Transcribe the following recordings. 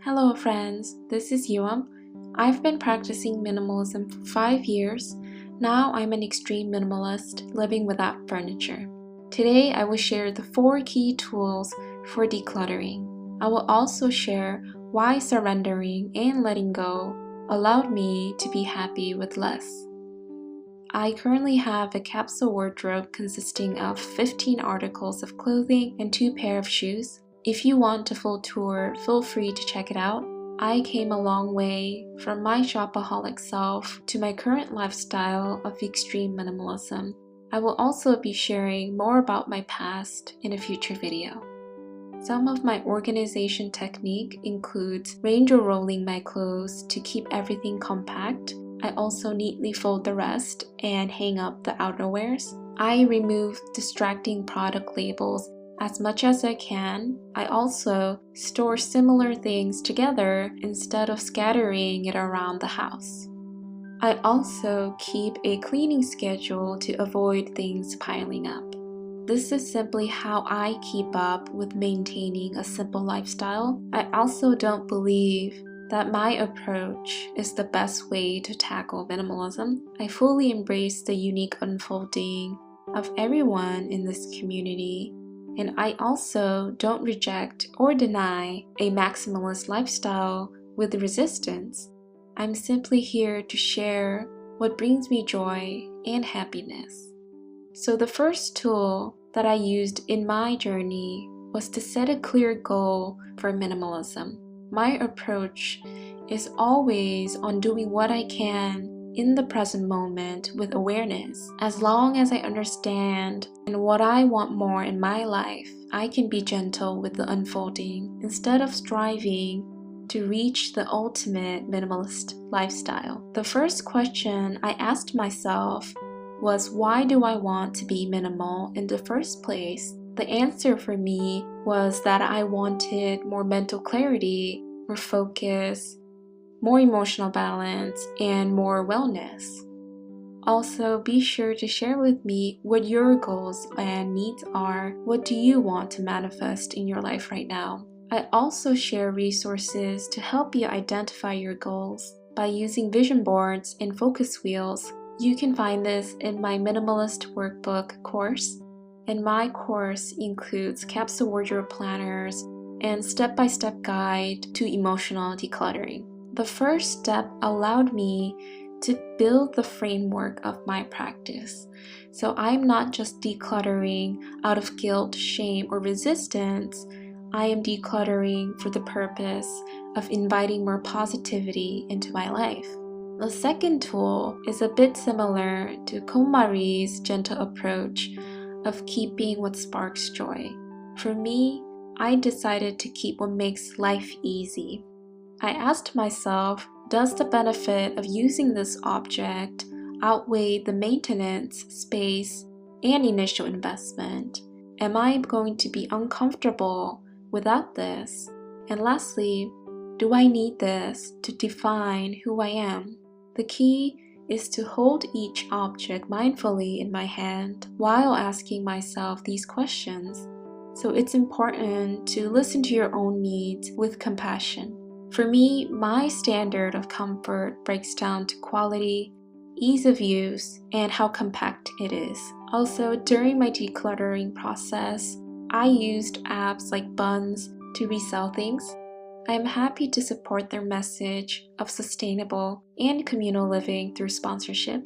Hello friends, this is Youheum. I've been practicing minimalism for 5 years. Now I'm an extreme minimalist living without furniture. Today I will share the 4 key tools for decluttering. I will also share why surrendering and letting go allowed me to be happy with less. I currently have a capsule wardrobe consisting of 15 articles of clothing and 2 pairs of shoes. If you want a full tour, feel free to check it out. I came a long way from my shopaholic self to my current lifestyle of extreme minimalism. I will also be sharing more about my past in a future video. Some of my organization technique includes range or rolling my clothes to keep everything compact. I also neatly fold the rest and hang up the outerwears. I remove distracting product labels as much as I can. I also store similar things together instead of scattering it around the house. I also keep a cleaning schedule to avoid things piling up. This is simply how I keep up with maintaining a simple lifestyle. I also don't believe that my approach is the best way to tackle minimalism. I fully embrace the unique unfolding of everyone in this community, and I also don't reject or deny a maximalist lifestyle with resistance. I'm simply here to share what brings me joy and happiness. So the first tool that I used in my journey was to set a clear goal for minimalism. My approach is always on doing what I can in the present moment with awareness. As long as I understand and what I want more in my life, I can be gentle with the unfolding instead of striving to reach the ultimate minimalist lifestyle. The first question I asked myself was, why do I want to be minimal in the first place? The answer for me was that I wanted more mental clarity, more focus, more emotional balance, and more wellness. Also, be sure to share with me what your goals and needs are. What do you want to manifest in your life right now? I also share resources to help you identify your goals by using vision boards and focus wheels. You can find this in my Minimalist Workbook course, and my course includes capsule wardrobe planners and step-by-step guide to emotional decluttering. The first step allowed me to build the framework of my practice. So I'm not just decluttering out of guilt, shame, or resistance. I am decluttering for the purpose of inviting more positivity into my life. The second tool is a bit similar to KonMari's gentle approach of keeping what sparks joy. For me, I decided to keep what makes life easy. I asked myself, does the benefit of using this object outweigh the maintenance, space, and initial investment? Am I going to be uncomfortable without this? And lastly, do I need this to define who I am? The key is to hold each object mindfully in my hand while asking myself these questions. So it's important to listen to your own needs with compassion. For me, my standard of comfort breaks down to quality, ease of use, and how compact it is. Also, during my decluttering process, I used apps like Buns to resell things. I am happy to support their message of sustainable and communal living through sponsorship.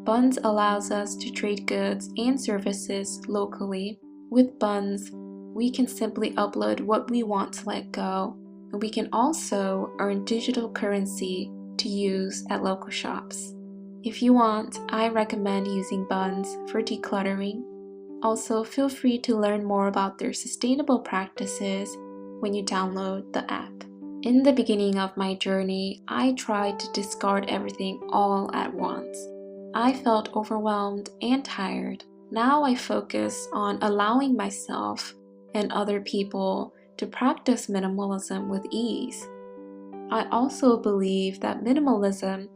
Buns allows us to trade goods and services locally. With Buns, we can simply upload what we want to let go, and we can also earn digital currency to use at local shops. If you want, I recommend using Buns for decluttering. Also, feel free to learn more about their sustainable practices when you download the app. In the beginning of my journey, I tried to discard everything all at once. I felt overwhelmed and tired. Now I focus on allowing myself and other people to practice minimalism with ease. I also believe that minimalism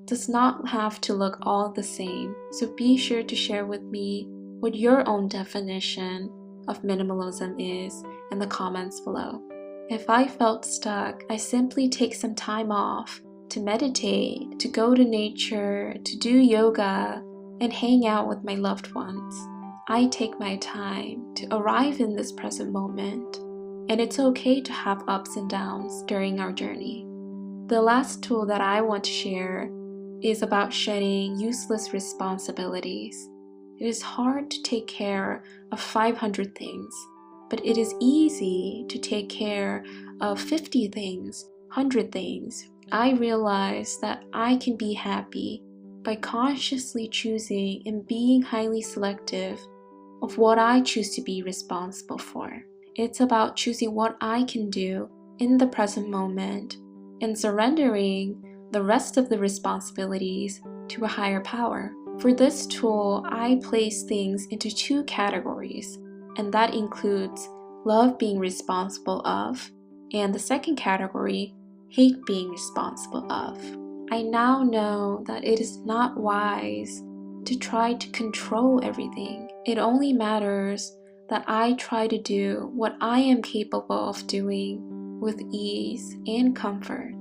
does not have to look all the same, so be sure to share with me what your own definition of minimalism is in the comments below. If I felt stuck, I simply take some time off to meditate, to go to nature, to do yoga, and hang out with my loved ones. I take my time to arrive in this present moment, and it's okay to have ups and downs during our journey. The last tool that I want to share is about shedding useless responsibilities. It is hard to take care of 500 things, but it is easy to take care of 50 things, 100 things. I realized that I can be happy by consciously choosing and being highly selective of what I choose to be responsible for. It's about choosing what I can do in the present moment and surrendering the rest of the responsibilities to a higher power. For this tool, I place things into 2 categories, and that includes love being responsible of, and the second category, hate being responsible of. I now know that it is not wise to try to control everything. It only matters that I try to do what I am capable of doing with ease and comfort.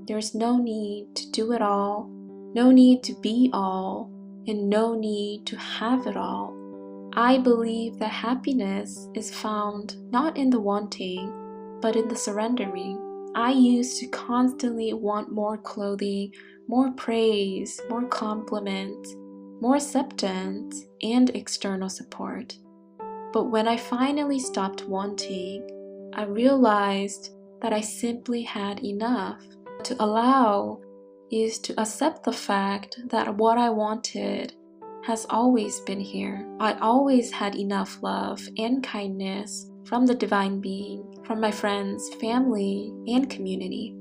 There's no need to do it all, no need to be all, and no need to have it all. I believe that happiness is found not in the wanting, but in the surrendering. I used to constantly want more clothing, more praise, more compliments, more acceptance, and external support. But when I finally stopped wanting, I realized that I simply had enough. To allow is to accept the fact that what I wanted has always been here. I always had enough love and kindness from the divine being, from my friends, family, and community.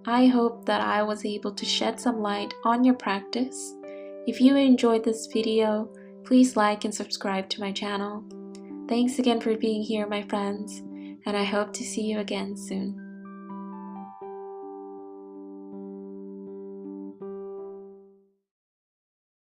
I hope that I was able to shed some light on your practice. If you enjoyed this video, please like and subscribe to my channel. Thanks again for being here, my friends, and I hope to see you again soon.